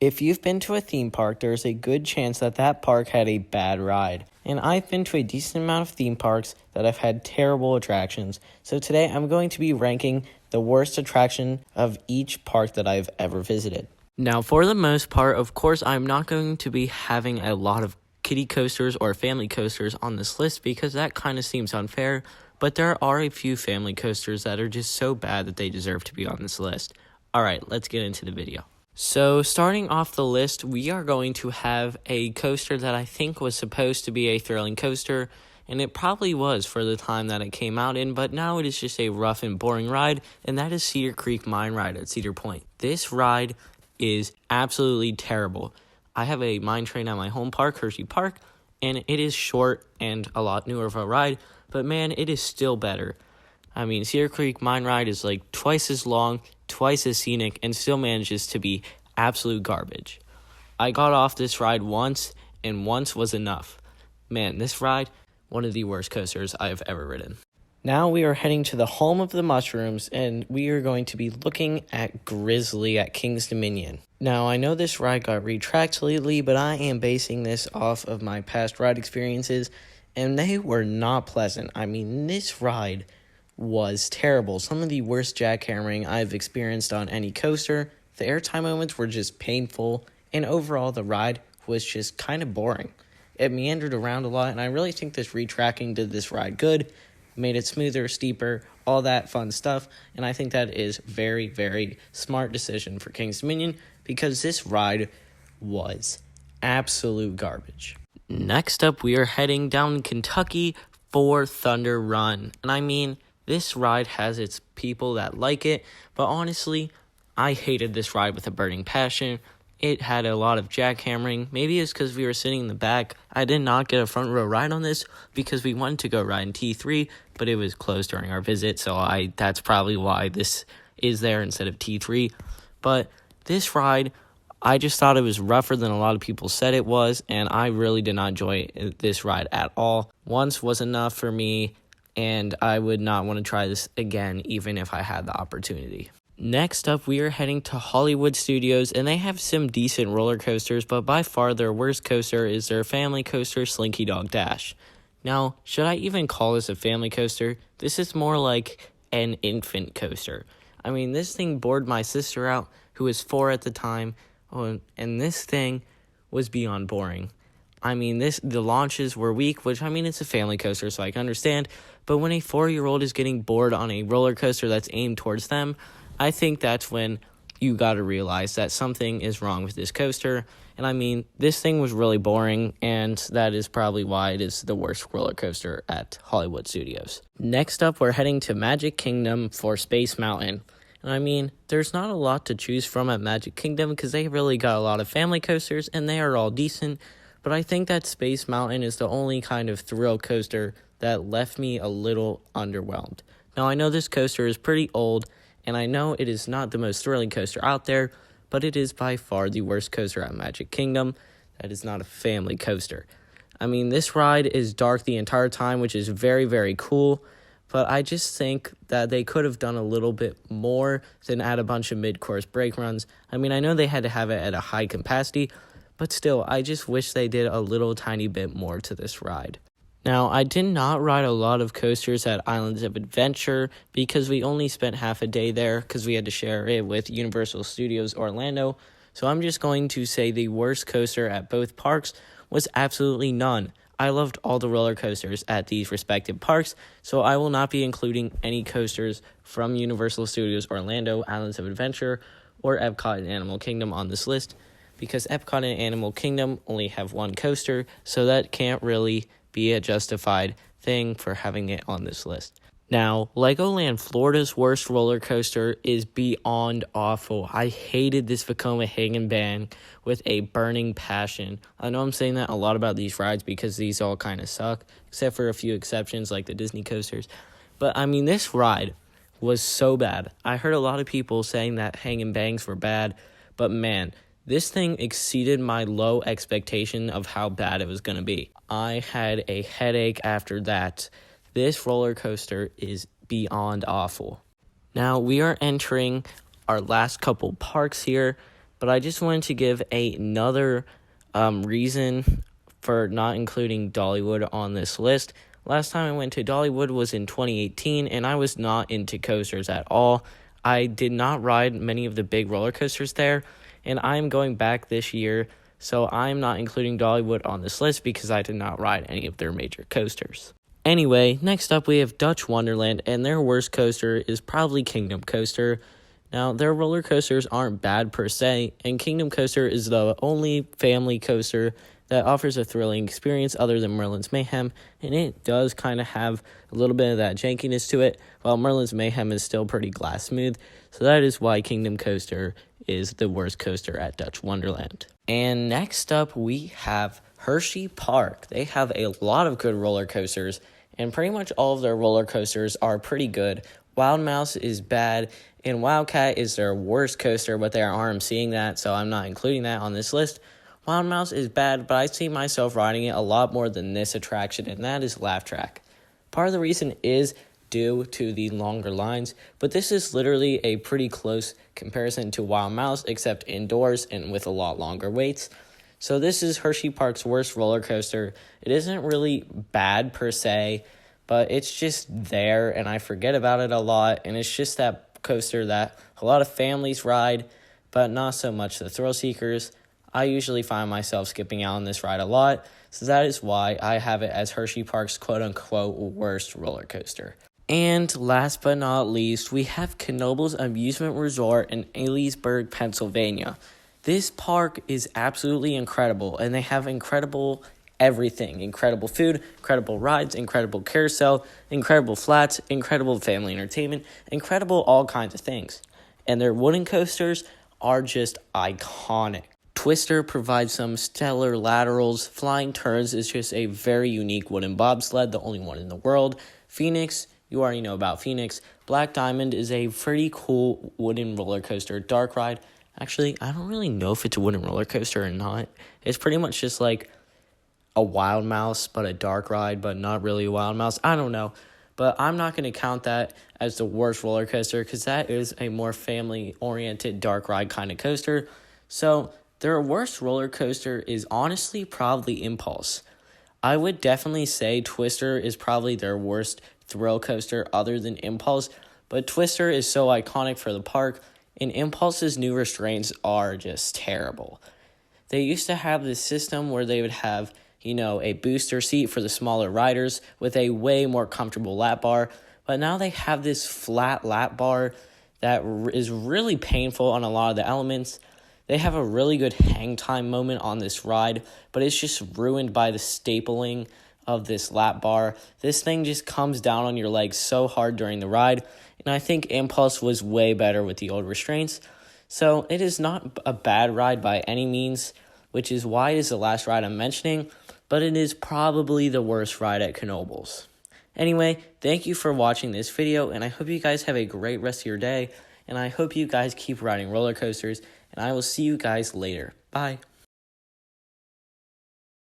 If you've been to a theme park, there's a good chance that that park had a bad ride. And I've been to a decent amount of theme parks that have had terrible attractions. So today I'm going to be ranking the worst attraction of each park that I've ever visited. Now, for the most part, of course, I'm not going to be having a lot of kiddie coasters or family coasters on this list because that kind of seems unfair. But there are a few family coasters that are just so bad that they deserve to be on this list. All right, let's get into the video. So starting off the list, we are going to have a coaster that I think was supposed to be a thrilling coaster, and it probably was for the time that it came out in, but now it is just a rough and boring ride, and that is Cedar Creek Mine Ride at Cedar Point. This ride is absolutely terrible. I have a mine train at my home park, Hershey Park, and it is short and a lot newer of a ride, but man, it is still better. I mean, Cedar Creek Mine Ride is like twice as long, twice as scenic, and still manages to be absolute garbage. I got off this ride once, and once was enough. Man, this ride, one of the worst coasters I have ever ridden. Now we are heading to the home of the mushrooms, and we are going to be looking at Grizzly at King's Dominion. Now, I know this ride got retracked lately, but I am basing this off of my past ride experiences, and they were not pleasant. I mean, this ride was terrible. Some of the worst jackhammering I've experienced on any coaster. The airtime moments were just painful, and overall the ride was just kind of boring. It meandered around a lot, and I really think this retracking did this ride good, made it smoother, steeper, all that fun stuff, and I think that is very, very smart decision for King's Dominion because this ride was absolute garbage. Next up, we are heading down Kentucky for Thunder Run, and I mean, this ride has its people that like it, but honestly, I hated this ride with a burning passion. It had a lot of jackhammering. Maybe it's because we were sitting in the back. I did not get a front row ride on this because we wanted to go ride in T3, but it was closed during our visit, so that's probably why this is there instead of T3. But this ride, I just thought it was rougher than a lot of people said it was, and I really did not enjoy this ride at all. Once was enough for me, and I would not want to try this again even if I had the opportunity. Next up, we are heading to Hollywood Studios, and they have some decent roller coasters, but by far their worst coaster is their family coaster, Slinky Dog Dash. Now, should I even call this a family coaster? This is more like an infant coaster. I mean, this thing bored my sister out, who was 4 at the time, and this thing was beyond boring. I mean, the launches were weak, which, I mean, it's a family coaster, so I can understand. But when a 4-year-old is getting bored on a roller coaster that's aimed towards them, I think that's when you got to realize that something is wrong with this coaster. And, I mean, this thing was really boring, and that is probably why it is the worst roller coaster at Hollywood Studios. Next up, we're heading to Magic Kingdom for Space Mountain. And I mean, there's not a lot to choose from at Magic Kingdom because they really got a lot of family coasters, and they are all decent. But I think that Space Mountain is the only kind of thrill coaster that left me a little underwhelmed. Now, I know this coaster is pretty old, and I know it is not the most thrilling coaster out there, but it is by far the worst coaster at Magic Kingdom. That is not a family coaster. I mean, this ride is dark the entire time, which is very, very cool, but I just think that they could have done a little bit more than add a bunch of mid-course brake runs. I mean, I know they had to have it at a high capacity, but still, I just wish they did a little tiny bit more to this ride. Now, I did not ride a lot of coasters at Islands of Adventure because we only spent half a day there because we had to share it with Universal Studios Orlando. So I'm just going to say the worst coaster at both parks was absolutely none. I loved all the roller coasters at these respective parks, so I will not be including any coasters from Universal Studios Orlando, Islands of Adventure, or Epcot and Animal Kingdom on this list because Epcot and Animal Kingdom only have one coaster, so that can't really be a justified thing for having it on this list. Now, Legoland Florida's worst roller coaster is beyond awful. I hated this Vekoma Hang Bang with a burning passion. I know I'm saying that a lot about these rides because these all kind of suck, except for a few exceptions like the Disney coasters. But, I mean, this ride was so bad. I heard a lot of people saying that Hang Bangs were bad, but man, this thing exceeded my low expectation of how bad it was going to be. I had a headache after that. This roller coaster is beyond awful. Now, we are entering our last couple parks here, But I just wanted to give another reason for not including Dollywood on this list. Last time I went to Dollywood was in 2018, and I was not into coasters at all. I did not ride many of the big roller coasters there, and I'm going back this year, so I'm not including Dollywood on this list because I did not ride any of their major coasters. Anyway, next up we have Dutch Wonderland, and their worst coaster is probably Kingdom Coaster. Now, their roller coasters aren't bad per se, and Kingdom Coaster is the only family coaster that offers a thrilling experience other than Merlin's Mayhem, and it does kind of have a little bit of that jankiness to it, while Merlin's Mayhem is still pretty glass smooth, so that is why Kingdom Coaster is the worst coaster at Dutch Wonderland. And next up, we have Hershey Park. They have a lot of good roller coasters, and pretty much all of their roller coasters are pretty good. Wild Mouse is bad, and Wildcat is their worst coaster, but they are RMCing that, so I'm not including that on this list. Wild Mouse is bad, but I see myself riding it a lot more than this attraction, and that is Laugh Track. Part of the reason is due to the longer lines, but this is literally a pretty close comparison to Wild Mouse, except indoors and with a lot longer waits. So this is Hershey Park's worst roller coaster. It isn't really bad per se, but it's just there, and I forget about it a lot, and it's just that coaster that a lot of families ride, but not so much the thrill seekers. I usually find myself skipping out on this ride a lot, so that is why I have it as Hershey Park's quote-unquote worst roller coaster. And last but not least, we have Knoebels Amusement Resort in Ellisburg, Pennsylvania. This park is absolutely incredible, and they have incredible everything. Incredible food, incredible rides, incredible carousel, incredible flats, incredible family entertainment, incredible all kinds of things. And their wooden coasters are just iconic. Twister provides some stellar laterals. Flying Turns is just a very unique wooden bobsled, the only one in the world. Phoenix, you already know about Phoenix. Black Diamond is a pretty cool wooden roller coaster dark ride. Actually, I don't really know if it's a wooden roller coaster or not. It's pretty much just like a Wild Mouse, but a dark ride, but not really a Wild Mouse. I don't know. But I'm not going to count that as the worst roller coaster because that is a more family-oriented dark ride kind of coaster. So their worst roller coaster is honestly probably Impulse. I would definitely say Twister is probably their worst thrill coaster other than Impulse, but Twister is so iconic for the park, and Impulse's new restraints are just terrible. They used to have this system where they would have, a booster seat for the smaller riders with a way more comfortable lap bar, but now they have this flat lap bar that is really painful on a lot of the elements. They have a really good hang time moment on this ride, but it's just ruined by the stapling of this lap bar. This thing just comes down on your legs so hard during the ride, and I think Impulse was way better with the old restraints. So it is not a bad ride by any means, which is why it is the last ride I'm mentioning, but it is probably the worst ride at Knoebels. Anyway, thank you for watching this video, and I hope you guys have a great rest of your day, and I hope you guys keep riding roller coasters, and I will see you guys later. Bye.